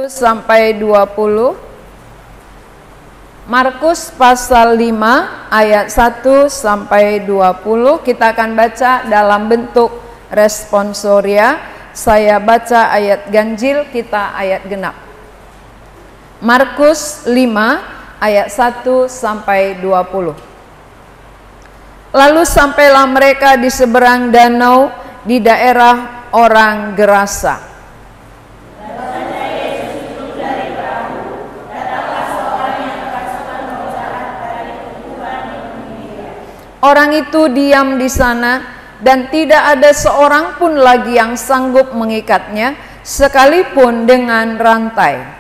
sampai 20. Markus pasal 5 ayat 1 sampai 20. Kita akan baca dalam bentuk responsoria. Saya baca ayat ganjil, kita ayat genap. Markus 5 ayat 1 sampai 20. Lalu sampailah mereka di seberang danau di daerah orang Gerasa. Orang itu diam di sana dan tidak ada seorang pun lagi yang sanggup mengikatnya sekalipun dengan rantai.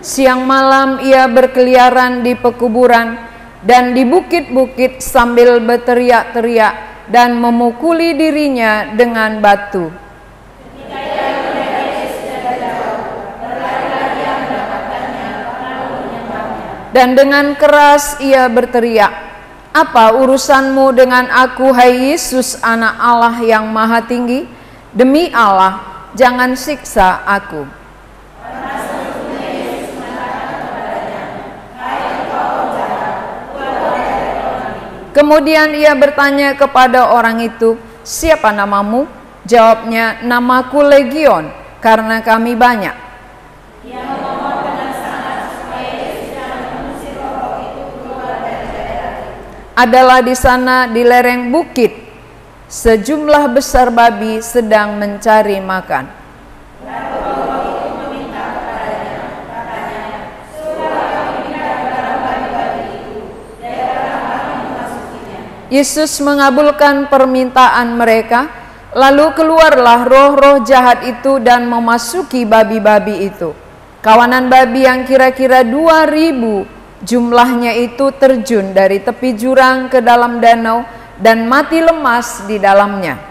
Siang malam ia berkeliaran di pekuburan dan di bukit-bukit sambil berteriak-teriak dan memukuli dirinya dengan batu. Dan dengan keras ia berteriak, "Apa urusanmu dengan aku, hai Yesus, anak Allah yang maha tinggi? Demi Allah, jangan siksa aku." Kemudian ia bertanya kepada orang itu, "Siapa namamu?" Jawabnya, "Namaku Legion, karena kami banyak." Ia memohon dengan sangat supaya Yesus jangan mengusir roh itu keluar dari daerah itu. Adalah di sana di lereng bukit sejumlah besar babi sedang mencari makan. Yesus mengabulkan permintaan mereka, lalu keluarlah roh-roh jahat itu dan memasuki babi-babi itu. Kawanan babi yang kira-kira 2.000 jumlahnya itu terjun dari tepi jurang ke dalam danau dan mati lemas di dalamnya.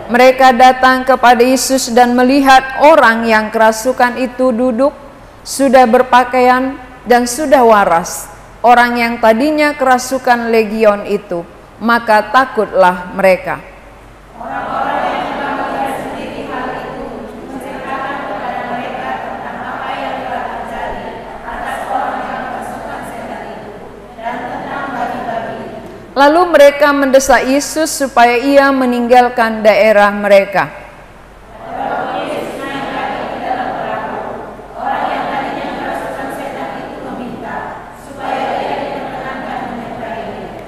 Mereka datang kepada Yesus dan melihat orang yang kerasukan itu duduk, sudah berpakaian dan sudah waras, orang yang tadinya kerasukan legion itu. Maka takutlah mereka. Orang-orang yang telah melihat sendiri hal itu menceritakan kepada mereka tentang apa yang telah terjadi atas orang yang kerasukan setan itu dan tentang babi-babi itu. Lalu mereka mendesak Yesus supaya ia meninggalkan daerah mereka.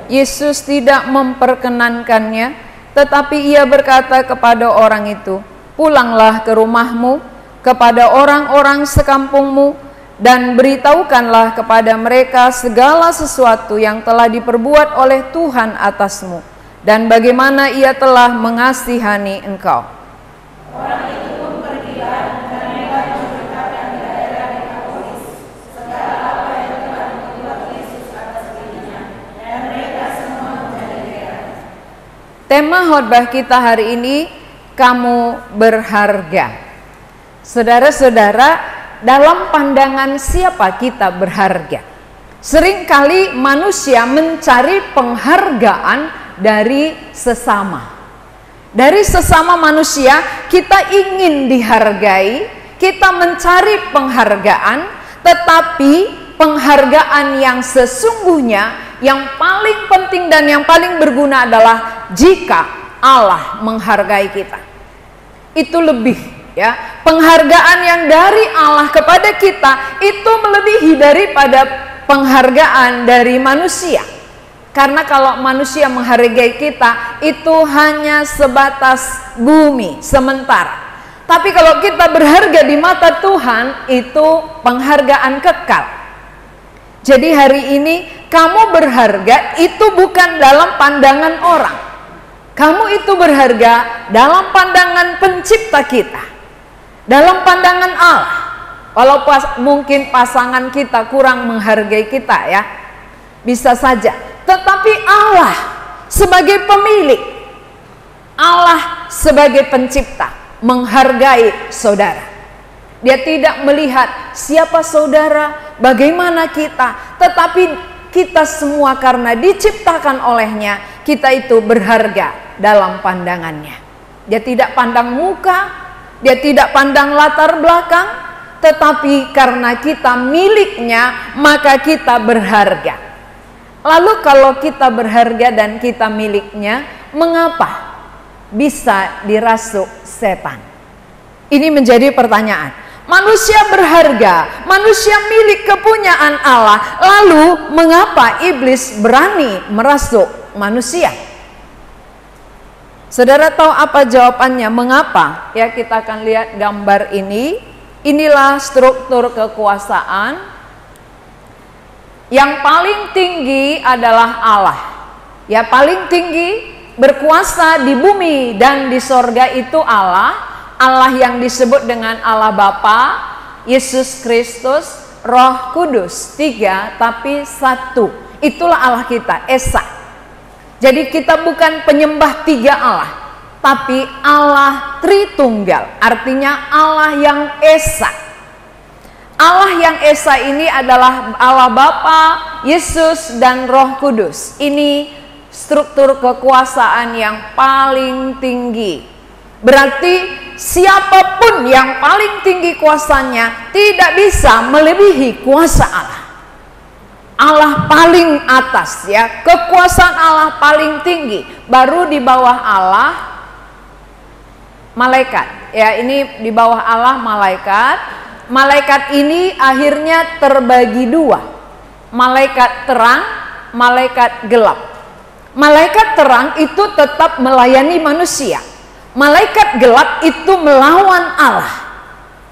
Yesus tidak memperkenankannya, tetapi ia berkata kepada orang itu, "Pulanglah ke rumahmu, kepada orang-orang sekampungmu, dan beritahukanlah kepada mereka segala sesuatu yang telah diperbuat oleh Tuhan atasmu, dan bagaimana ia telah mengasihani engkau." Orang itu pun pergilah dan mereka memberitakan di daerah Dekapolis segala apa yang telah diperbuat Yesus atas dirinya, dan mereka semua menjadi heran. Tema khotbah kita hari ini, kamu berharga. Saudara-saudara, dalam pandangan siapa kita berharga? Seringkali manusia mencari penghargaan dari sesama. Dari sesama manusia kita ingin dihargai, kita mencari penghargaan, tetapi penghargaan yang sesungguhnya, yang paling penting dan yang paling berguna adalah jika Allah menghargai kita. Itu lebih. Ya, penghargaan yang dari Allah kepada kita itu melebihi daripada penghargaan dari manusia. Karena kalau manusia menghargai kita itu hanya sebatas bumi sementara. Tapi kalau kita berharga di mata Tuhan itu penghargaan kekal. Jadi hari ini kamu berharga itu bukan dalam pandangan orang. Kamu itu berharga dalam pandangan pencipta kita. Dalam pandangan Allah, Walau mungkin pasangan kita kurang menghargai kita ya, bisa saja. Tetapi Allah sebagai pemilik, Allah sebagai pencipta menghargai saudara. Dia tidak melihat siapa saudara, bagaimana kita, tetapi kita semua karena diciptakan olehnya, kita itu berharga dalam pandangannya. Dia tidak pandang muka, dia tidak pandang latar belakang, tetapi karena kita miliknya, maka kita berharga. Lalu kalau kita berharga dan kita miliknya, mengapa bisa dirasuk setan? Ini menjadi pertanyaan. Manusia berharga, manusia milik kepunyaan Allah, lalu mengapa iblis berani merasuk manusia? Saudara tahu apa jawabannya? Mengapa? Ya, kita akan lihat gambar ini. Inilah struktur kekuasaan. Yang paling tinggi adalah Allah. Ya, paling tinggi berkuasa di bumi dan di sorga itu Allah. Allah yang disebut dengan Allah Bapa, Yesus Kristus, Roh Kudus. 3 tapi 1. Itulah Allah kita, Esa. Jadi kita bukan penyembah 3 Allah, tapi Allah Tritunggal, artinya Allah yang Esa. Allah yang Esa ini adalah Allah Bapa, Yesus, dan Roh Kudus. Ini struktur kekuasaan yang paling tinggi. Berarti siapapun yang paling tinggi kuasanya tidak bisa melebihi kuasa Allah. Allah paling atas, ya, kekuasaan Allah paling tinggi. Baru di bawah Allah malaikat. Ya, ini di bawah Allah malaikat. Malaikat ini akhirnya terbagi 2. Malaikat terang, malaikat gelap. Malaikat terang itu tetap melayani manusia. Malaikat gelap itu melawan Allah.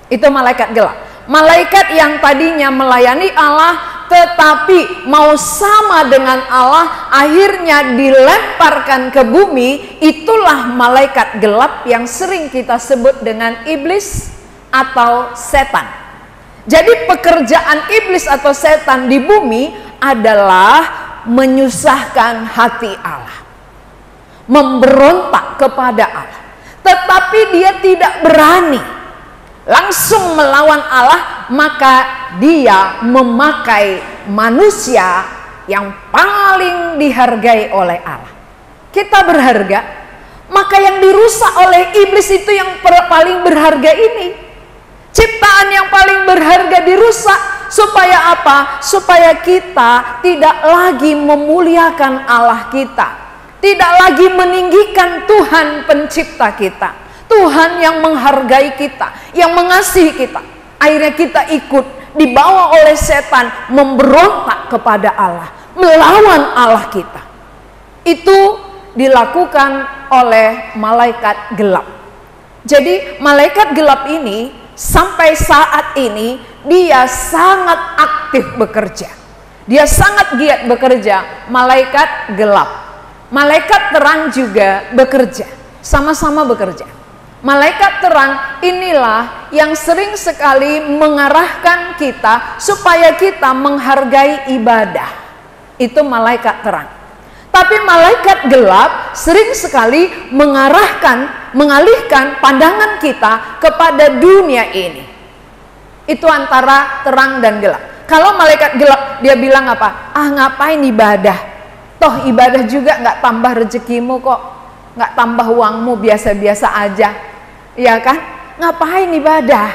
Itu malaikat gelap. Malaikat yang tadinya melayani Allah tetapi mau sama dengan Allah, akhirnya dilemparkan ke bumi. Itulah malaikat gelap yang sering kita sebut dengan iblis atau setan. Jadi pekerjaan iblis atau setan di bumi adalah menyusahkan hati Allah, memberontak kepada Allah. Tetapi dia tidak berani langsung melawan Allah, maka dia memakai manusia yang paling dihargai oleh Allah. Kita berharga, maka yang dirusak oleh iblis itu yang paling berharga ini. Ciptaan yang paling berharga dirusak. Supaya apa? Supaya kita tidak lagi memuliakan Allah kita, tidak lagi meninggikan Tuhan pencipta kita, Tuhan yang menghargai kita, yang mengasihi kita. Akhirnya kita ikut dibawa oleh setan memberontak kepada Allah, melawan Allah kita. Itu dilakukan oleh malaikat gelap. Jadi malaikat gelap ini sampai saat ini dia sangat aktif bekerja. Dia sangat giat bekerja. Malaikat gelap, malaikat terang juga bekerja, sama-sama bekerja. Malaikat terang inilah yang sering sekali mengarahkan kita supaya kita menghargai ibadah. Itu malaikat terang. Tapi malaikat gelap sering sekali mengalihkan pandangan kita kepada dunia ini. Itu antara terang dan gelap. Kalau malaikat gelap dia bilang apa? Ah, ngapain ibadah? Toh ibadah juga nggak tambah rezekimu kok, nggak tambah uangmu, biasa-biasa aja, ya kan? Ngapain ibadah?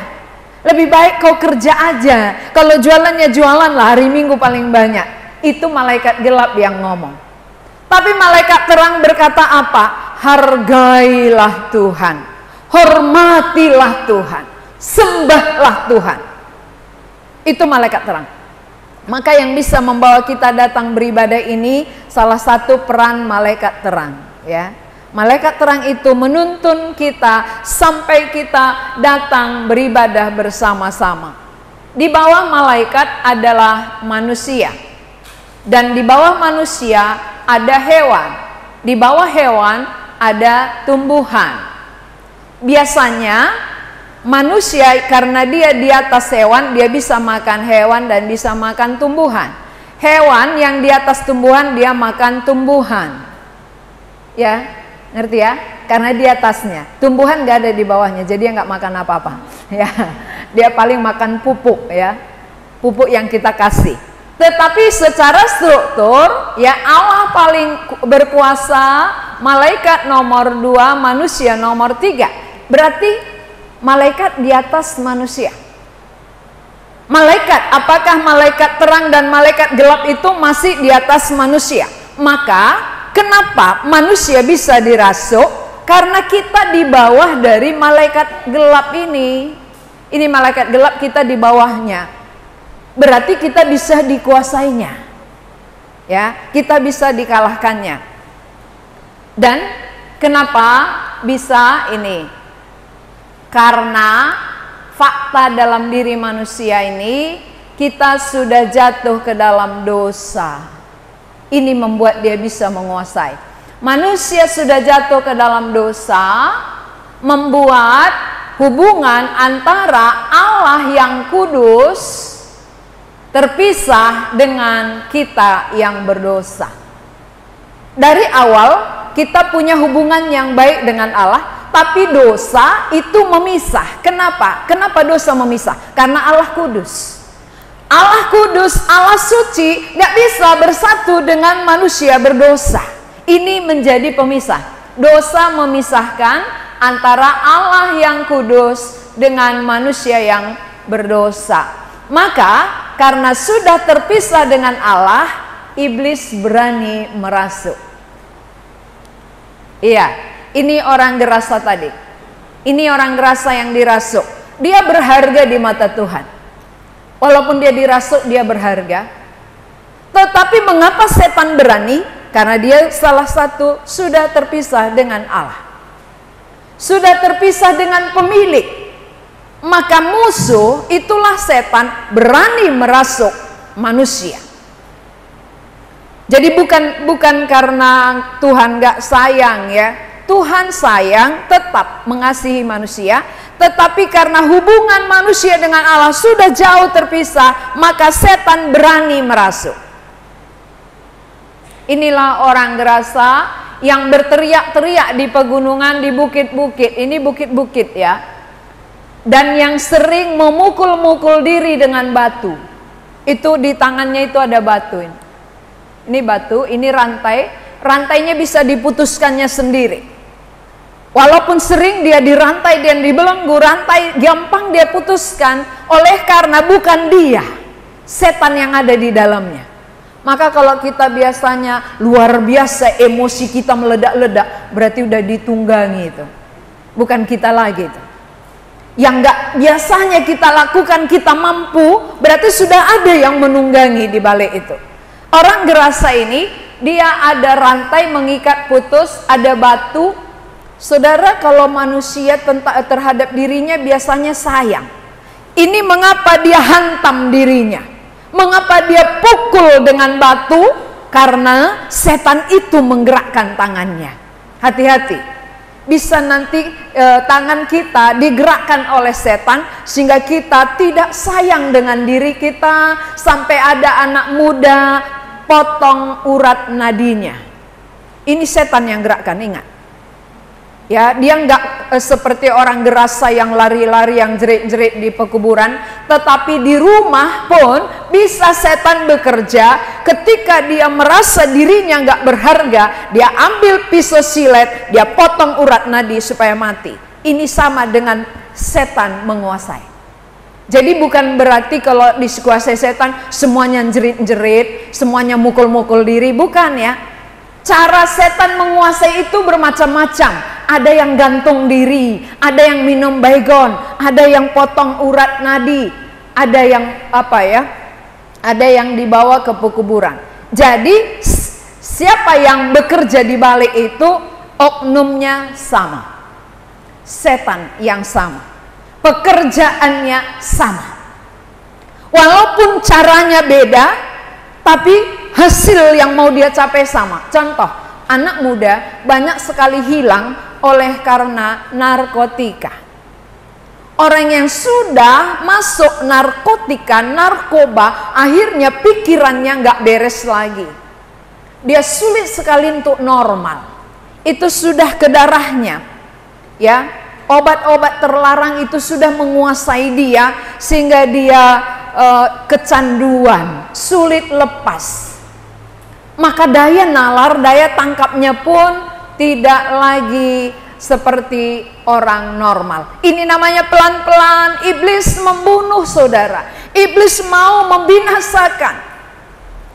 Lebih baik kau kerja aja. Kalau jualannya jualan lah, hari Minggu paling banyak. Itu malaikat gelap yang ngomong. Tapi malaikat terang berkata apa? Hargailah Tuhan, hormatilah Tuhan, sembahlah Tuhan. Itu malaikat terang. Maka yang bisa membawa kita datang beribadah ini salah satu peran malaikat terang, ya. Malaikat terang itu menuntun kita sampai kita datang beribadah bersama-sama. Di bawah malaikat adalah manusia, dan di bawah manusia ada hewan. Di bawah hewan ada tumbuhan. Biasanya manusia karena dia di atas hewan, dia bisa makan hewan dan bisa makan tumbuhan. Hewan yang di atas tumbuhan dia makan tumbuhan. Ya, ngerti ya? Karena di atasnya, tumbuhan nggak ada di bawahnya, jadi dia nggak makan apa-apa. Ya, dia paling makan pupuk ya, pupuk yang kita kasih. Tetapi secara struktur, ya Allah paling berkuasa, malaikat nomor 2, manusia nomor 3. Berarti malaikat di atas manusia. Malaikat, apakah malaikat terang dan malaikat gelap itu masih di atas manusia? Maka kenapa manusia bisa dirasuk? Karena kita di bawah dari malaikat gelap ini. Ini malaikat gelap, kita di bawahnya. Berarti kita bisa dikuasainya. Ya, kita bisa dikalahkannya. Dan kenapa bisa ini? Karena fakta dalam diri manusia ini, kita sudah jatuh ke dalam dosa. Ini membuat dia bisa menguasai. Manusia sudah jatuh ke dalam dosa, membuat hubungan antara Allah yang kudus terpisah dengan kita yang berdosa. Dari awal kita punya hubungan yang baik dengan Allah, tapi dosa itu memisah. Kenapa? Kenapa dosa memisah? Karena Allah kudus. Allah kudus, Allah suci, gak bisa bersatu dengan manusia berdosa. Ini menjadi pemisah. Dosa memisahkan antara Allah yang kudus dengan manusia yang berdosa. Maka karena sudah terpisah dengan Allah, iblis berani merasuk. Iya, ini orang gerasa tadi. Ini orang gerasa yang dirasuk. Dia berharga di mata Tuhan. Walaupun dia dirasuk, dia berharga. Tetapi mengapa setan berani? Karena dia salah satu sudah terpisah dengan Allah. Sudah terpisah dengan pemilik. Maka musuh, itulah setan, berani merasuk manusia. Jadi bukan karena Tuhan gak sayang ya. Tuhan sayang, tetap mengasihi manusia, tetapi karena hubungan manusia dengan Allah sudah jauh terpisah, maka setan berani merasuk. Inilah orang gerasa yang berteriak-teriak di pegunungan, di bukit-bukit. Ini bukit-bukit ya. Dan yang sering memukul-mukul diri dengan batu. Itu di tangannya itu ada batu. Ini batu, ini rantai. Rantainya bisa diputuskannya sendiri. Walaupun sering dia dirantai dan dibelenggu, rantai gampang dia putuskan. Oleh karena bukan dia, setan yang ada di dalamnya. Maka kalau kita biasanya luar biasa, emosi kita meledak-ledak, berarti udah ditunggangi itu. Bukan kita lagi itu. Yang gak biasanya kita lakukan, kita mampu, berarti sudah ada yang menunggangi di balik itu. Orang gerasa ini, dia ada rantai mengikat putus, ada batu. Saudara, kalau manusia terhadap dirinya biasanya sayang. Ini mengapa dia hantam dirinya? Mengapa dia pukul dengan batu? Karena setan itu menggerakkan tangannya. Hati-hati. Bisa nanti tangan kita digerakkan oleh setan sehingga kita tidak sayang dengan diri kita, sampai ada anak muda potong urat nadinya. Ini setan yang gerakkan, ingat. Ya, dia nggak seperti orang gerasa yang lari-lari, yang jerit-jerit di pekuburan, tetapi di rumah pun bisa setan bekerja. Ketika dia merasa dirinya nggak berharga, dia ambil pisau silet, dia potong urat nadi supaya mati. Ini sama dengan setan menguasai. Jadi bukan berarti kalau dikuasai setan semuanya jerit-jerit, semuanya mukul-mukul diri, bukan ya. Cara setan menguasai itu bermacam-macam. Ada yang gantung diri, ada yang minum baygon, ada yang potong urat nadi, ada yang apa ya? Ada yang dibawa ke pekuburan. Jadi siapa yang bekerja di balik itu, oknumnya sama. Setan yang sama. Pekerjaannya sama. Walaupun caranya beda, tapi hasil yang mau dia capai sama. Contoh, anak muda banyak sekali hilang oleh karena narkotika. Orang yang sudah masuk narkotika, narkoba, akhirnya pikirannya nggak beres lagi. Dia sulit sekali untuk normal. itu sudah ke darahnya, ya. Obat-obat terlarang itu sudah menguasai dia sehingga dia kecanduan, sulit lepas. Maka daya nalar, daya tangkapnya pun tidak lagi seperti orang normal. Ini namanya pelan-pelan iblis membunuh saudara. Iblis mau membinasakan.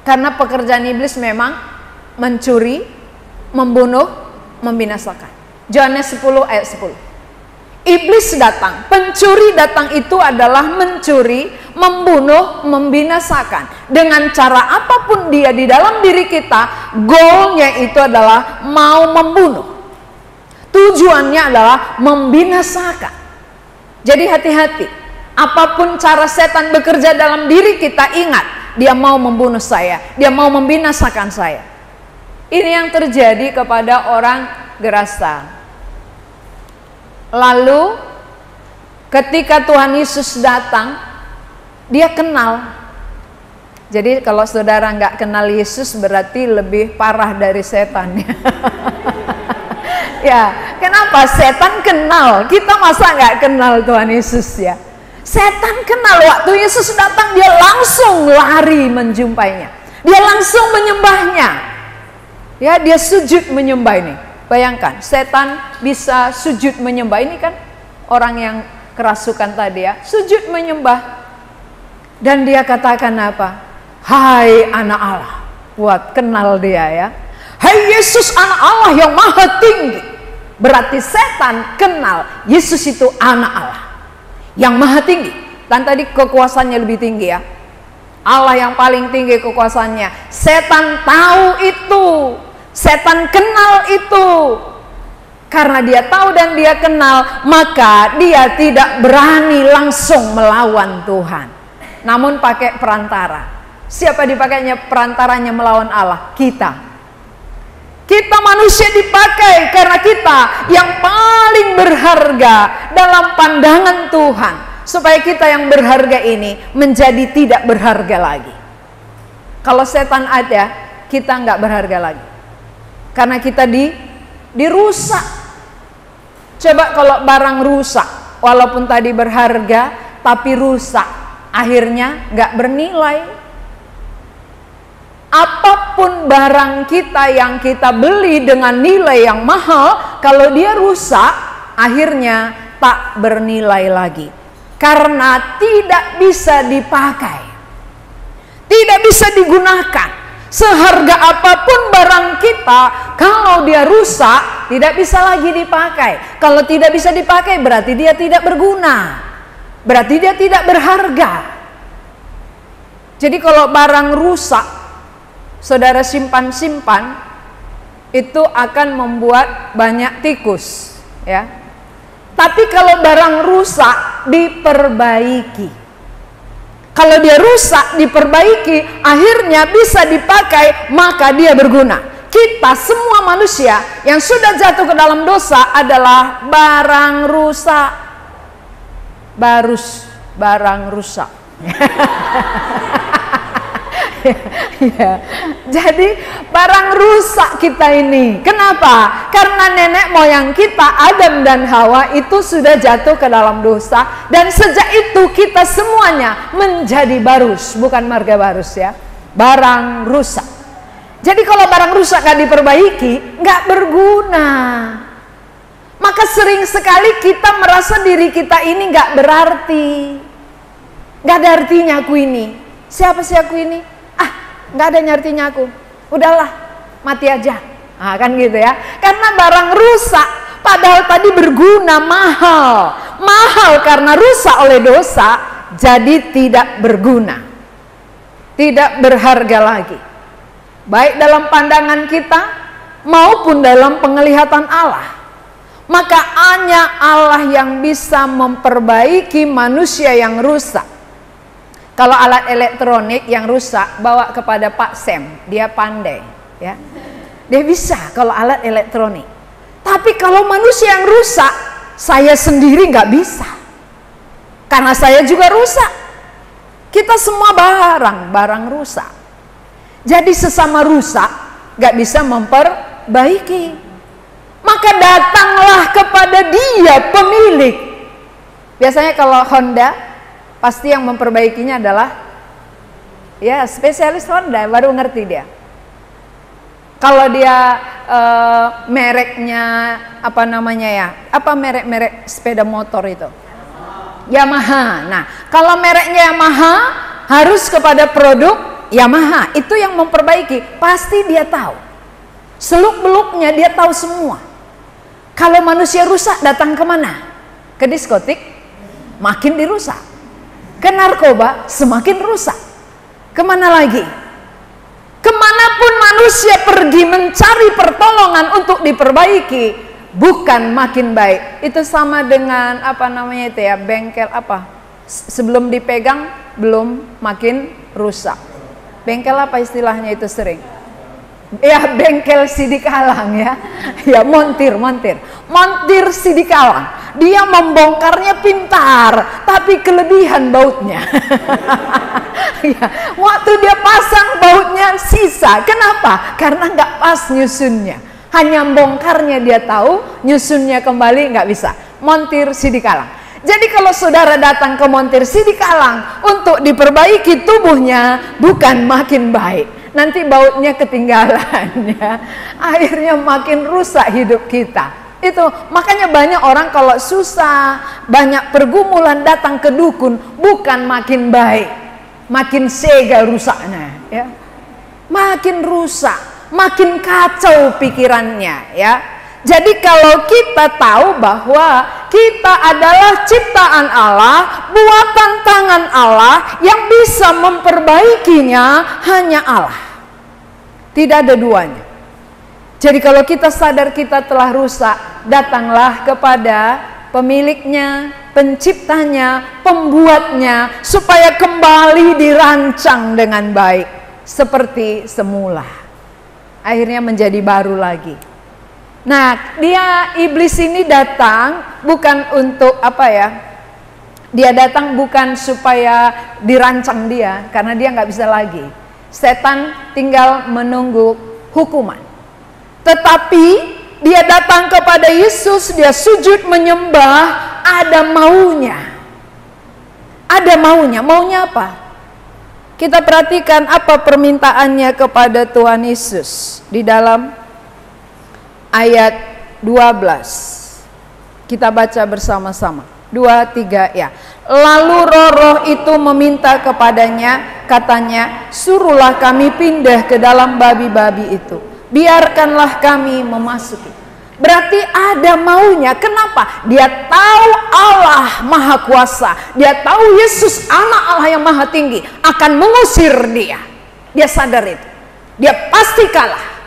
Karena pekerjaan iblis memang mencuri, membunuh, membinasakan. Yohanes 10 ayat 10. Iblis datang, pencuri datang itu adalah mencuri, membunuh, membinasakan. Dengan cara apapun dia di dalam diri kita, goalnya itu adalah mau membunuh. Tujuannya adalah membinasakan. Jadi hati-hati, apapun cara setan bekerja dalam diri kita, ingat, dia mau membunuh saya, dia mau membinasakan saya. Ini yang terjadi kepada orang Gerasa. Lalu ketika Tuhan Yesus datang, dia kenal. Jadi kalau saudara nggak kenal Yesus berarti lebih parah dari setan. Ya, kenapa? Setan kenal, kita masa nggak kenal Tuhan Yesus ya? Setan kenal, waktu Yesus datang dia langsung lari menjumpainya, dia langsung menyembahnya, ya, dia sujud menyembah ini. Bayangkan, setan bisa sujud menyembah. Ini kan orang yang kerasukan tadi ya, sujud menyembah. Dan dia katakan apa? Hai anak Allah. Buat kenal dia ya. Hai Yesus anak Allah yang maha tinggi. Berarti setan kenal Yesus itu anak Allah yang maha tinggi. Dan tadi kekuasaannya lebih tinggi ya. Allah yang paling tinggi kekuasaannya. Setan tahu itu. Setan kenal itu. Karena dia tahu dan dia kenal, maka dia tidak berani langsung melawan Tuhan. Namun pakai perantara. Siapa dipakainya perantaranya melawan Allah? Kita. Kita manusia dipakai karena kita yang paling berharga dalam pandangan Tuhan. Supaya kita yang berharga ini menjadi tidak berharga lagi. Kalau setan ada, kita nggak berharga lagi. Karena kita dirusak. Coba kalau barang rusak, walaupun tadi berharga, tapi rusak, akhirnya nggak bernilai. Apapun barang kita yang kita beli dengan nilai yang mahal, kalau dia rusak, akhirnya tak bernilai lagi. Karena tidak bisa dipakai, tidak bisa digunakan. Seharga apapun barang kita, kalau dia rusak, tidak bisa lagi dipakai. Kalau tidak bisa dipakai, berarti dia tidak berguna. Berarti dia tidak berharga. Jadi kalau barang rusak, saudara simpan-simpan, itu akan membuat banyak tikus. Ya. Tapi kalau barang rusak, diperbaiki. Kalau dia rusak, diperbaiki, akhirnya bisa dipakai, maka dia berguna. Kita semua manusia yang sudah jatuh ke dalam dosa adalah barang rusak. Barang rusak. Ya. Jadi barang rusak kita ini. Kenapa? Karena nenek moyang kita Adam dan Hawa itu sudah jatuh ke dalam dosa. Dan sejak itu kita semuanya menjadi barus. Bukan marga barus ya. Barang rusak. Jadi kalau barang rusak gak diperbaiki, gak berguna. Maka sering sekali kita merasa diri kita ini gak berarti. Gak ada artinya aku ini. Siapa sih aku ini? Nggak ada artinya aku, udahlah mati aja, nah, kan gitu ya. Karena barang rusak, padahal tadi berguna, mahal karena rusak oleh dosa, jadi tidak berguna, tidak berharga lagi, baik dalam pandangan kita maupun dalam penglihatan Allah. Maka hanya Allah yang bisa memperbaiki manusia yang rusak. Kalau alat elektronik yang rusak, bawa kepada Pak Sam, dia pandai, ya. Dia bisa kalau alat elektronik. Tapi kalau manusia yang rusak, saya sendiri nggak bisa. Karena saya juga rusak. Kita semua barang rusak. Jadi sesama rusak, nggak bisa memperbaiki. maka datanglah kepada Dia pemilik. Biasanya kalau Honda, pasti yang memperbaikinya adalah ya spesialis Honda, baru ngerti dia. Kalau dia mereknya apa namanya ya? Apa merek-merek sepeda motor itu? Yamaha. Nah, kalau mereknya Yamaha harus kepada produk Yamaha. Itu yang memperbaiki. Pasti dia tahu. Seluk-beluknya dia tahu semua. Kalau manusia rusak datang kemana? Ke diskotik, makin dirusak. Ke narkoba, semakin rusak. Kemana lagi? Kemanapun manusia pergi mencari pertolongan untuk diperbaiki, bukan makin baik. Itu sama dengan apa namanya itu ya, bengkel apa? Sebelum dipegang belum makin rusak. Bengkel apa istilahnya itu sering? Ya bengkel sidikalang ya. Ya montir sidikalang. Dia membongkarnya pintar, tapi kelebihan bautnya. Ya, waktu dia pasang bautnya sisa. Kenapa? Karena nggak pas nyusunnya. Hanya bongkarnya dia tahu, nyusunnya kembali nggak bisa. Montir sidikalang. Jadi kalau saudara datang ke montir sidikalang untuk diperbaiki tubuhnya, bukan makin baik, nanti bautnya ketinggalan ya. Akhirnya makin rusak hidup kita. Itu makanya banyak orang kalau susah, banyak pergumulan datang ke dukun, bukan makin baik, makin sega rusaknya ya. Makin rusak, makin kacau pikirannya ya. Jadi kalau kita tahu bahwa kita adalah ciptaan Allah, buatan tangan Allah, yang bisa memperbaikinya hanya Allah. Tidak ada duanya. Jadi kalau kita sadar kita telah rusak, datanglah kepada pemiliknya, penciptanya, pembuatnya, supaya kembali dirancang dengan baik seperti semula. Akhirnya menjadi baru lagi. Nah, iblis ini datang bukan untuk apa ya? Dia datang bukan supaya dirancang dia, karena dia nggak bisa lagi. Setan tinggal menunggu hukuman. Tetapi dia datang kepada Yesus, dia sujud menyembah, ada maunya. Ada maunya. Maunya apa? Kita perhatikan apa permintaannya kepada Tuhan Yesus di dalam ayat 12. Kita baca bersama-sama. 2, 3 ya. Lalu roh-roh itu meminta kepadanya, katanya, suruhlah kami pindah ke dalam babi-babi itu. Biarkanlah kami memasuki. Berarti ada maunya. Kenapa? Dia tahu Allah Maha Kuasa. Dia tahu Yesus anak Allah yang Maha Tinggi akan mengusir dia. Dia sadar itu. Dia pasti kalah.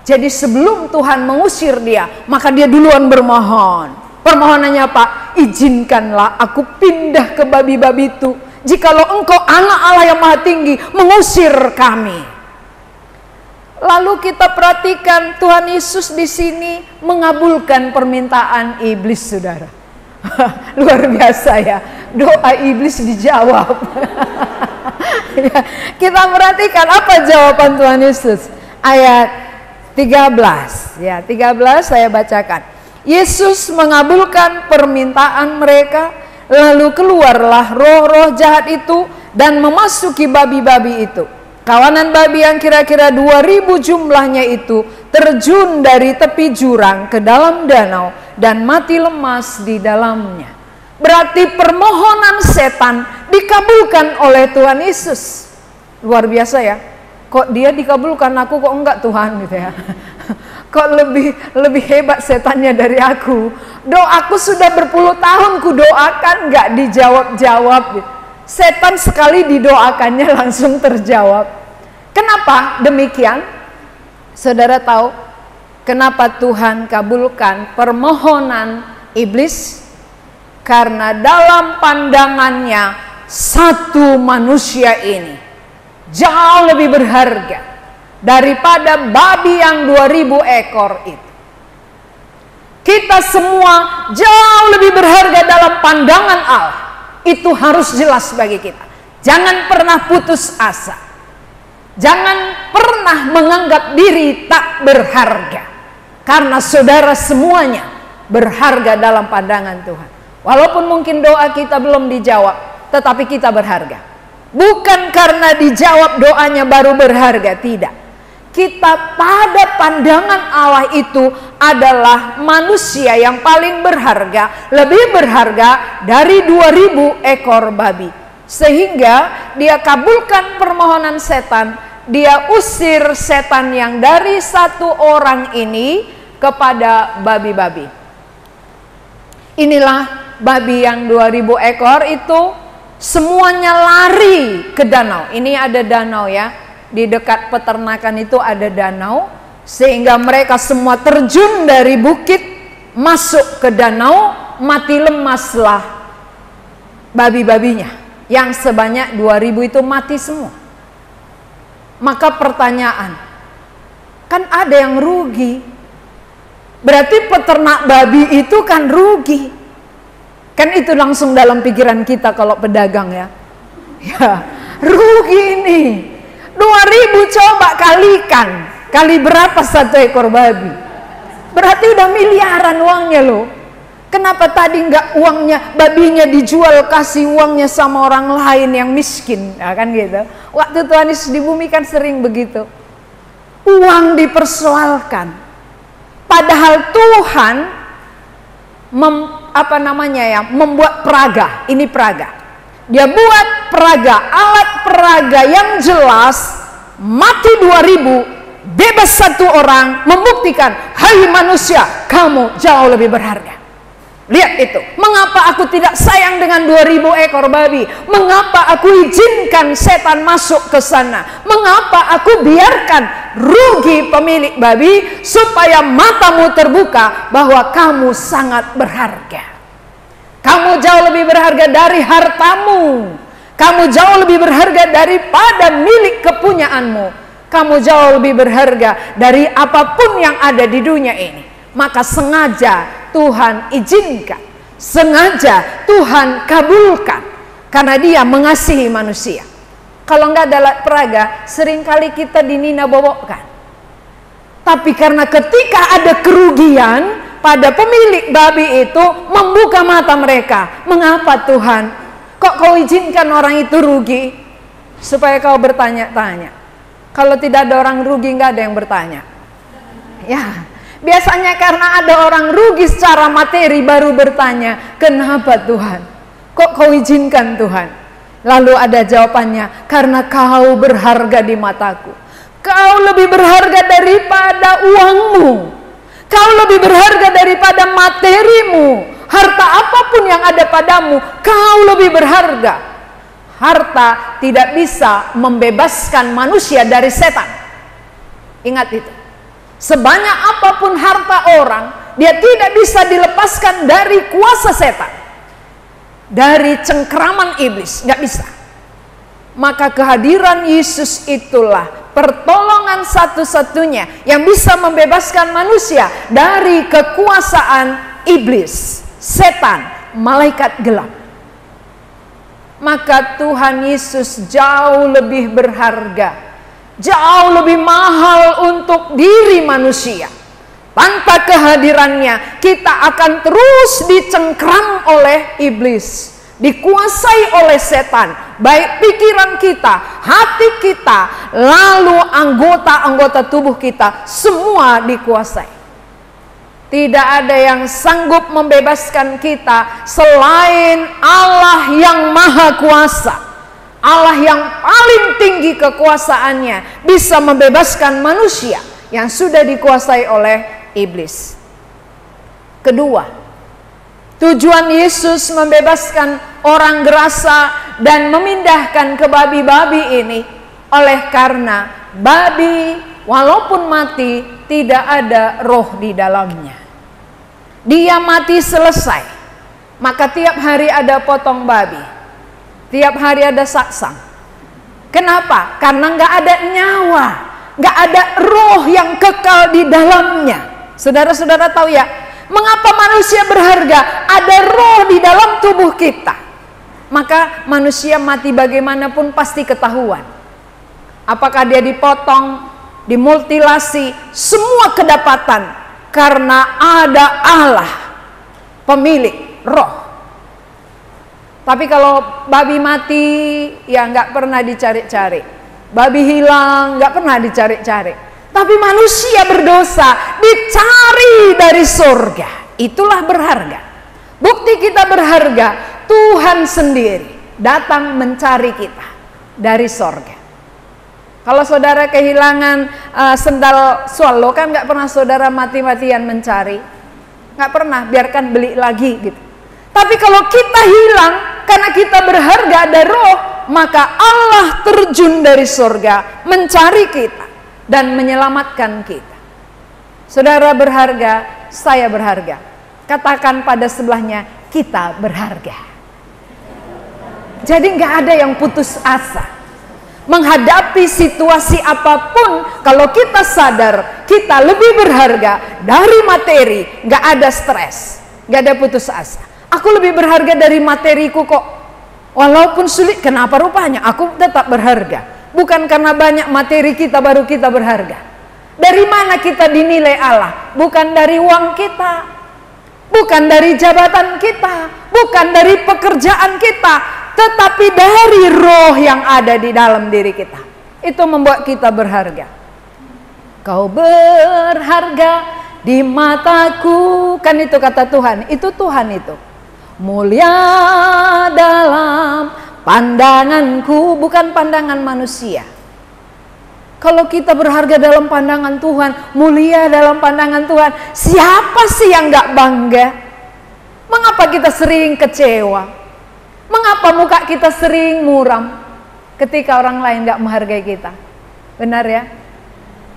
Jadi sebelum Tuhan mengusir dia, maka dia duluan bermohon. Permohonannya apa? Izinkanlah aku pindah ke babi-babi itu. Jikalau engkau anak Allah yang Maha Tinggi, mengusir kami. Lalu kita perhatikan Tuhan Yesus di sini mengabulkan permintaan iblis, saudara. Luar biasa ya, doa iblis dijawab. Ya, kita perhatikan apa jawaban Tuhan Yesus. Ayat 13, ya 13 saya bacakan. Yesus mengabulkan permintaan mereka, lalu keluarlah roh-roh jahat itu dan memasuki babi-babi itu. Kawanan babi yang kira-kira 2000 jumlahnya itu terjun dari tepi jurang ke dalam danau dan mati lemas di dalamnya. Berarti permohonan setan dikabulkan oleh Tuhan Yesus. Luar biasa ya. Kok dia dikabulkan, aku kok enggak Tuhan gitu ya. Kok lebih hebat setannya dari aku. Doaku sudah berpuluh tahun ku doakan enggak dijawab-jawab. Setan sekali didoakannya langsung terjawab. Kenapa demikian? Saudara tahu kenapa Tuhan kabulkan permohonan iblis? Karena dalam pandangannya satu manusia ini jauh lebih berharga daripada babi yang 2000 ekor itu. Kita semua jauh lebih berharga dalam pandangan Allah. Itu harus jelas bagi kita. Jangan pernah putus asa. Jangan pernah menganggap diri tak berharga. Karena saudara semuanya berharga dalam pandangan Tuhan. Walaupun mungkin doa kita belum dijawab, tetapi kita berharga. Bukan karena dijawab doanya baru berharga, tidak. Kita pada pandangan Allah itu adalah manusia yang paling berharga, lebih berharga dari 2000 ekor babi. Sehingga dia kabulkan permohonan setan, dia usir setan yang dari satu orang ini kepada babi-babi. Inilah babi yang 2000 ekor itu semuanya lari ke danau. Ini ada danau ya, di dekat peternakan itu ada danau, sehingga mereka semua terjun dari bukit masuk ke danau, mati lemaslah babi-babinya yang sebanyak 2000 itu mati semua. Maka pertanyaan, kan ada yang rugi. Berarti peternak babi itu kan rugi. Kan itu langsung dalam pikiran kita kalau pedagang ya. Ya, rugi ini. 2000 coba kalikan. Kali berapa satu ekor babi? Berarti udah miliaran uangnya loh. Kenapa tadi nggak uangnya, babinya dijual, kasih uangnya sama orang lain yang miskin? Nah, kan gitu. Waktu Tuhan Yesus di bumi kan sering begitu. Uang dipersoalkan. Padahal Tuhan membuat peraga. Ini peraga. Dia buat peraga, alat peraga yang jelas. Mati 2000, bebas satu orang, membuktikan, hai manusia, kamu jauh lebih berharga. Lihat itu. Mengapa aku tidak sayang dengan 2000 ekor babi? Mengapa aku izinkan setan masuk ke sana? Mengapa aku biarkan rugi pemilik babi supaya matamu terbuka bahwa kamu sangat berharga? Kamu jauh lebih berharga dari hartamu. Kamu jauh lebih berharga daripada milik kepunyaanmu. Kamu jauh lebih berharga dari apapun yang ada di dunia ini. Maka sengaja Tuhan izinkan, sengaja Tuhan kabulkan, karena Dia mengasihi manusia. Kalau nggak ada alat peraga, seringkali kita dinina-bobokkan. Tapi karena ketika ada kerugian pada pemilik babi itu, membuka mata mereka. Mengapa Tuhan? Kok kau izinkan orang itu rugi? Supaya kau bertanya-tanya. Kalau tidak ada orang rugi, nggak ada yang bertanya. Ya. Biasanya karena ada orang rugi secara materi baru bertanya, kenapa Tuhan? Kok kau izinkan Tuhan? Lalu ada jawabannya, karena kau berharga di mataku. Kau lebih berharga daripada uangmu. Kau lebih berharga daripada materimu. Harta apapun yang ada padamu, kau lebih berharga. Harta tidak bisa membebaskan manusia dari setan. Ingat itu. Sebanyak apapun harta orang, dia tidak bisa dilepaskan dari kuasa setan, dari cengkeraman iblis, nggak bisa. Maka kehadiran Yesus itulah pertolongan satu-satunya yang bisa membebaskan manusia dari kekuasaan iblis, setan, malaikat gelap. Maka Tuhan Yesus jauh lebih berharga, jauh lebih mahal untuk diri manusia. Tanpa kehadirannya, kita akan terus dicengkram oleh iblis, dikuasai oleh setan, baik pikiran kita, hati kita, lalu anggota-anggota tubuh kita, semua dikuasai. Tidak ada yang sanggup membebaskan kita selain Allah yang Maha Kuasa. Allah yang paling tinggi kekuasaannya bisa membebaskan manusia yang sudah dikuasai oleh iblis. Kedua, tujuan Yesus membebaskan orang gerasa dan memindahkan ke babi-babi ini oleh karena babi walaupun mati tidak ada roh di dalamnya. Dia mati selesai, maka tiap hari ada potong babi. Tiap hari ada saksang. Kenapa? Karena nggak ada nyawa, nggak ada roh yang kekal di dalamnya. Saudara-saudara tahu ya, mengapa manusia berharga? Ada roh di dalam tubuh kita. Maka manusia mati bagaimanapun pasti ketahuan. Apakah dia dipotong, dimutilasi, semua kedapatan. karena ada Allah pemilik roh. Tapi kalau babi mati, ya nggak pernah dicari-cari. Babi hilang, nggak pernah dicari-cari. Tapi manusia berdosa dicari dari surga. Itulah berharga. Bukti kita berharga, Tuhan sendiri datang mencari kita dari surga. Kalau saudara kehilangan sendal swallow, kan nggak pernah saudara mati-matian mencari. Nggak pernah, biarkan beli lagi gitu. Tapi kalau kita hilang, karena kita berharga ada roh, maka Allah terjun dari surga mencari kita dan menyelamatkan kita. Saudara berharga, saya berharga. Katakan pada sebelahnya, kita berharga. Jadi nggak ada yang putus asa. Menghadapi situasi apapun, kalau kita sadar kita lebih berharga dari materi, nggak ada stres, nggak ada putus asa. Aku lebih berharga dari materiku kok. Walaupun sulit, kenapa rupanya aku tetap berharga? Bukan karena banyak materi kita baru kita berharga. Dari mana kita dinilai Allah? Bukan dari uang kita, bukan dari jabatan kita, bukan dari pekerjaan kita, tetapi dari roh yang ada di dalam diri kita. Itu membuat kita berharga. Kau berharga di mataku, kan itu kata Tuhan. Itu Tuhan itu. Mulia dalam pandanganku, bukan pandangan manusia. Kalau kita berharga dalam pandangan Tuhan, mulia dalam pandangan Tuhan, siapa sih yang gak bangga? Mengapa kita sering kecewa? Mengapa muka kita sering muram ketika orang lain gak menghargai kita? Benar ya?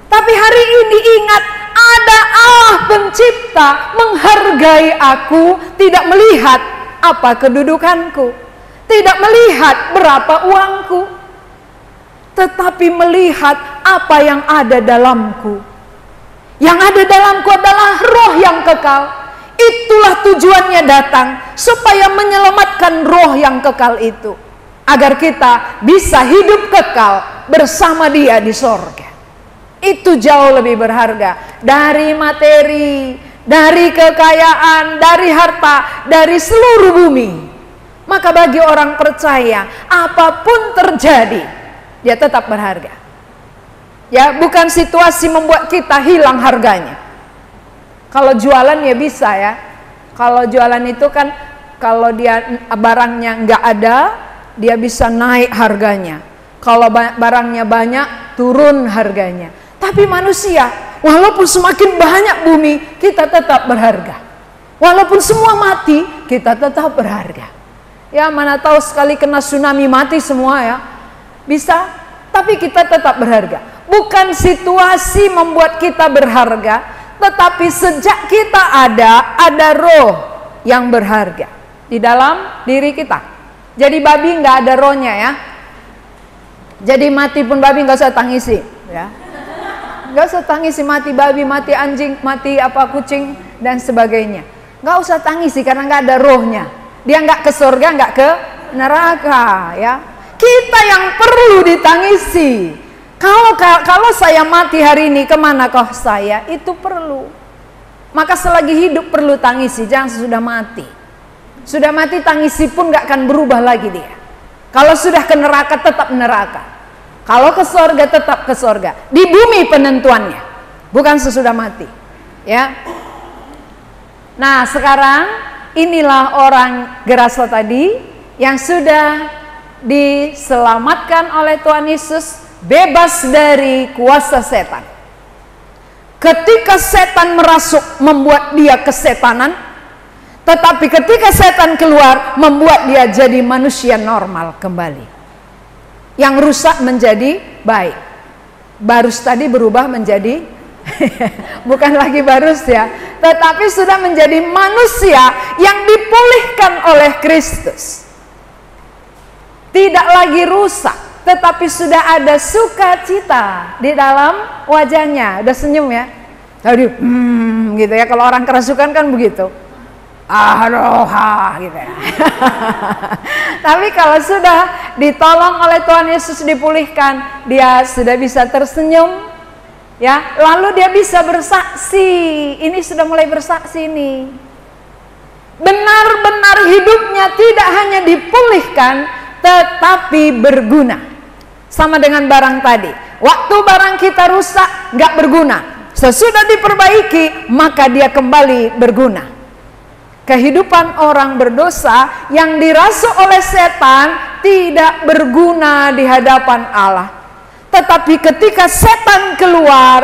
Tapi hari ini ingat, ada Allah pencipta menghargai aku, tidak melihat apa kedudukanku, tidak melihat berapa uangku, tetapi melihat apa yang ada dalamku. Yang ada dalamku adalah roh yang kekal. Itulah tujuannya datang, supaya menyelamatkan roh yang kekal itu, agar kita bisa hidup kekal bersama Dia di sorga. Itu jauh lebih berharga dari materi, dari kekayaan, dari harta, dari seluruh bumi. Maka bagi orang percaya, apapun terjadi, dia tetap berharga. Ya, bukan situasi membuat kita hilang harganya. Kalau jualan ya bisa ya. Kalau jualan itu kan, kalau dia barangnya nggak ada, dia bisa naik harganya. Kalau barangnya banyak, turun harganya. Tapi manusia, walaupun semakin banyak bumi, kita tetap berharga. Walaupun semua mati, kita tetap berharga. Ya, mana tahu sekali kena tsunami mati semua ya. Bisa, tapi kita tetap berharga. Bukan situasi membuat kita berharga, tetapi sejak kita ada roh yang berharga di dalam diri kita. Jadi babi nggak ada rohnya ya. Jadi mati pun babi nggak usah tangisi ya. Nggak usah tangisi mati babi, mati anjing, mati apa kucing dan sebagainya. Nggak usah tangisi karena nggak ada rohnya. Dia nggak ke surga, nggak ke neraka ya. Kita yang perlu ditangisi. Kalau saya mati hari ini, kemana kah saya? Itu perlu. Maka selagi hidup perlu tangisi, jangan sesudah mati. Sudah mati tangisi pun nggak akan berubah lagi dia. Kalau sudah ke neraka tetap neraka. Kalau ke sorga tetap ke sorga. Di bumi penentuannya, bukan sesudah mati. Ya. Nah sekarang inilah orang Gerasa tadi yang sudah diselamatkan oleh Tuhan Yesus, bebas dari kuasa setan. Ketika setan merasuk membuat dia kesetanan, tetapi ketika setan keluar membuat dia jadi manusia normal kembali. Yang rusak menjadi baik. Barus tadi berubah menjadi bukan lagi barus ya, tetapi sudah menjadi manusia yang dipulihkan oleh Kristus. Tidak lagi rusak, tetapi sudah ada sukacita di dalam wajahnya. Udah senyum ya. Tadi gitu ya, kalau orang kerasukan kan begitu. Aroha gitu ya. Tapi kalau sudah ditolong oleh Tuhan Yesus, dipulihkan, dia sudah bisa tersenyum, Ya, lalu dia bisa bersaksi. Ini sudah mulai bersaksi nih. Benar-benar hidupnya tidak hanya dipulihkan, tetapi berguna. Sama dengan barang tadi. Waktu barang kita rusak, nggak berguna. Sesudah diperbaiki, maka dia kembali berguna. Kehidupan orang berdosa yang dirasuk oleh setan tidak berguna di hadapan Allah. Tetapi ketika setan keluar,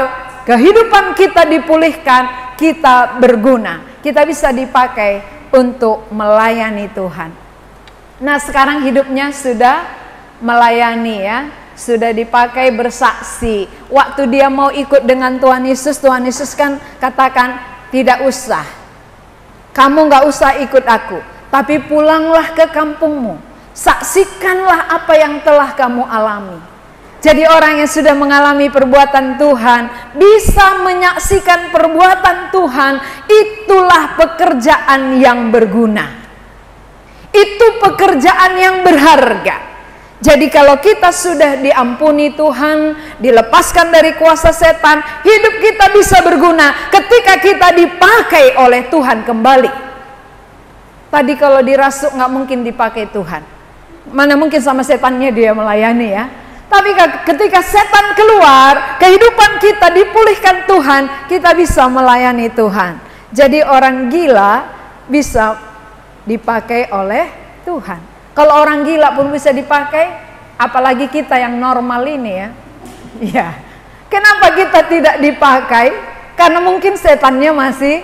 kehidupan kita dipulihkan, kita berguna. Kita bisa dipakai untuk melayani Tuhan. Nah, sekarang hidupnya sudah melayani ya. Sudah dipakai bersaksi. Waktu dia mau ikut dengan Tuhan Yesus kan katakan, tidak usah. Kamu gak usah ikut aku, tapi pulanglah ke kampungmu. Saksikanlah apa yang telah kamu alami. Jadi orang yang sudah mengalami perbuatan Tuhan bisa menyaksikan perbuatan Tuhan. Itulah pekerjaan yang berguna. Itu pekerjaan yang berharga. Jadi kalau kita sudah diampuni Tuhan, dilepaskan dari kuasa setan, hidup kita bisa berguna ketika kita dipakai oleh Tuhan kembali. Tadi kalau dirasuk nggak mungkin dipakai Tuhan. Mana mungkin sama setannya dia melayani ya. Tapi ketika setan keluar, kehidupan kita dipulihkan Tuhan, kita bisa melayani Tuhan. Jadi orang gila bisa dipakai oleh Tuhan. Kalau orang gila pun bisa dipakai, apalagi kita yang normal ini ya. Ya. Kenapa kita tidak dipakai? Karena mungkin setannya masih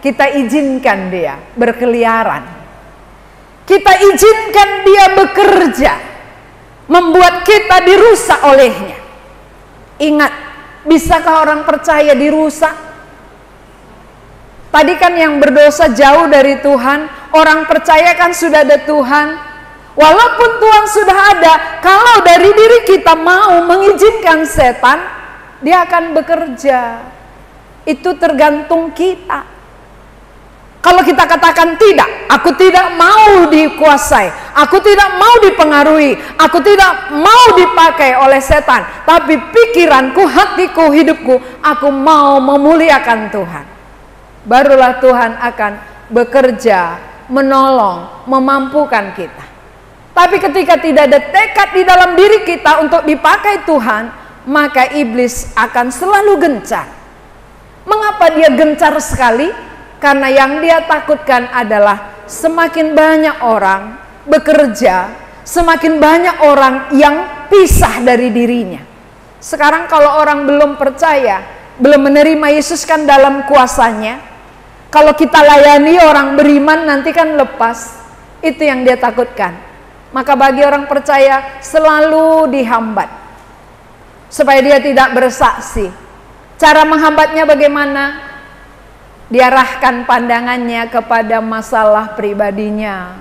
kita izinkan dia berkeliaran. Kita izinkan dia bekerja, membuat kita dirusak olehnya. Ingat, bisakah orang percaya dirusak? Tadi kan yang berdosa jauh dari Tuhan, orang percaya kan sudah ada Tuhan. Walaupun Tuhan sudah ada, kalau dari diri kita mau mengizinkan setan, dia akan bekerja. Itu tergantung kita. Kalau kita katakan tidak, aku tidak mau dikuasai, aku tidak mau dipengaruhi, aku tidak mau dipakai oleh setan, tapi pikiranku, hatiku, hidupku, aku mau memuliakan Tuhan. Barulah Tuhan akan bekerja, menolong, memampukan kita. Tapi ketika tidak ada tekad di dalam diri kita untuk dipakai Tuhan, maka iblis akan selalu gencar. Mengapa dia gencar sekali? Karena yang dia takutkan adalah semakin banyak orang bekerja, semakin banyak orang yang pisah dari dirinya. Sekarang kalau orang belum percaya, belum menerima Yesus kan dalam kuasanya, kalau kita layani orang beriman nanti kan lepas. Itu yang dia takutkan. Maka bagi orang percaya selalu dihambat supaya dia tidak bersaksi. Cara menghambatnya bagaimana? Diarahkan pandangannya kepada masalah pribadinya,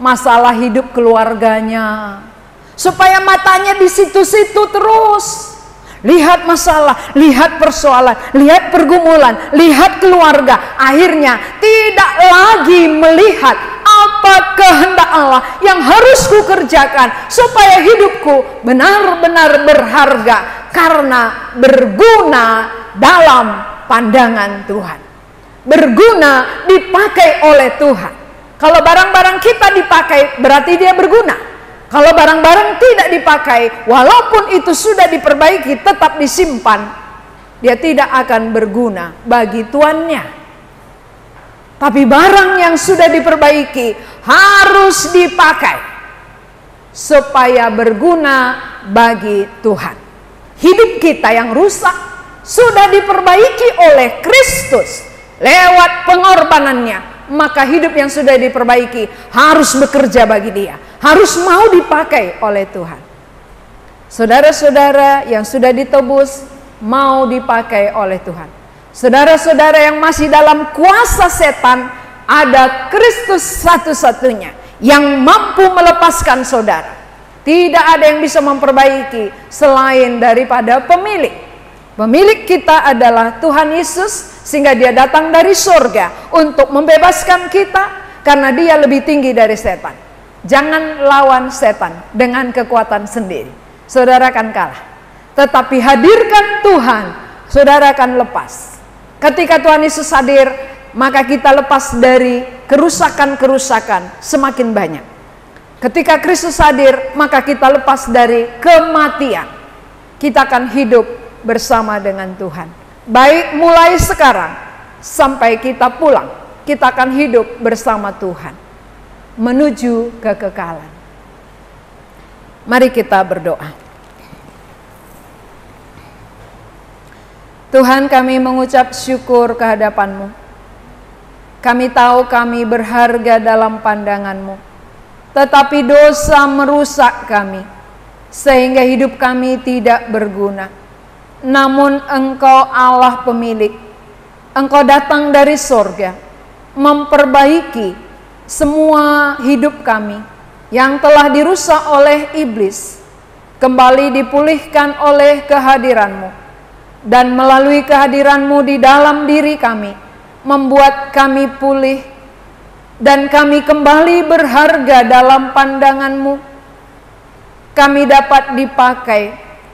masalah hidup keluarganya, supaya matanya di situ-situ terus. Lihat masalah, lihat persoalan, lihat pergumulan, lihat keluarga. Akhirnya tidak lagi melihat apa kehendak Allah yang harus kukerjakan supaya hidupku benar-benar berharga karena berguna dalam pandangan Tuhan. Berguna dipakai oleh Tuhan. Kalau barang-barang kita dipakai berarti dia berguna. Kalau barang-barang tidak dipakai, walaupun itu sudah diperbaiki, tetap disimpan, dia tidak akan berguna bagi tuannya. Tapi barang yang sudah diperbaiki harus dipakai supaya berguna bagi Tuhan. Hidup kita yang rusak sudah diperbaiki oleh Kristus lewat pengorbanannya, maka hidup yang sudah diperbaiki harus bekerja bagi Dia, harus mau dipakai oleh Tuhan. Saudara-saudara yang sudah ditebus mau dipakai oleh Tuhan. Saudara-saudara yang masih dalam kuasa setan, ada Kristus satu-satunya yang mampu melepaskan saudara. Tidak ada yang bisa memperbaiki selain daripada pemilik. Pemilik kita adalah Tuhan Yesus, sehingga Dia datang dari surga untuk membebaskan kita karena Dia lebih tinggi dari setan. Jangan lawan setan dengan kekuatan sendiri. Saudara akan kalah. Tetapi hadirkan Tuhan, saudara akan lepas. Ketika Tuhan Yesus hadir, maka kita lepas dari kerusakan-kerusakan semakin banyak. Ketika Kristus hadir, maka kita lepas dari kematian. Kita akan hidup bersama dengan Tuhan. Baik mulai sekarang sampai kita pulang, kita akan hidup bersama Tuhan menuju kekekalan. Mari kita berdoa. Tuhan, kami mengucap syukur kehadapan-Mu. Kami tahu kami berharga dalam pandangan-Mu, tetapi dosa merusak kami, sehingga hidup kami tidak berguna. Namun Engkau Allah pemilik, Engkau datang dari sorga, memperbaiki semua hidup kami yang telah dirusak oleh iblis, kembali dipulihkan oleh kehadiran-Mu. Dan melalui kehadiran-Mu di dalam diri kami, membuat kami pulih, dan kami kembali berharga dalam pandangan-Mu. Kami dapat dipakai,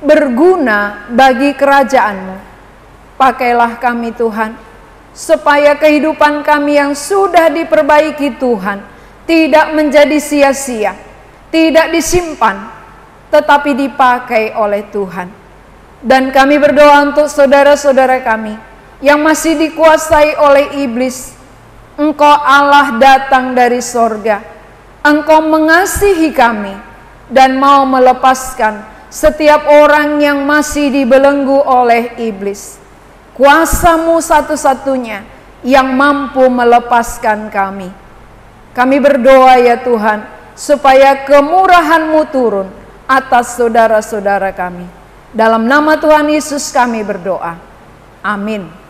berguna bagi kerajaan-Mu. Pakailah kami Tuhan, supaya kehidupan kami yang sudah diperbaiki Tuhan, tidak menjadi sia-sia, tidak disimpan, tetapi dipakai oleh Tuhan. Dan kami berdoa untuk saudara-saudara kami yang masih dikuasai oleh iblis. Engkau Allah datang dari sorga. Engkau mengasihi kami dan mau melepaskan setiap orang yang masih dibelenggu oleh iblis. Kuasa-Mu satu-satunya yang mampu melepaskan kami. Kami berdoa ya Tuhan, supaya kemurahan-Mu turun atas saudara-saudara kami. Dalam nama Tuhan Yesus kami berdoa. Amin.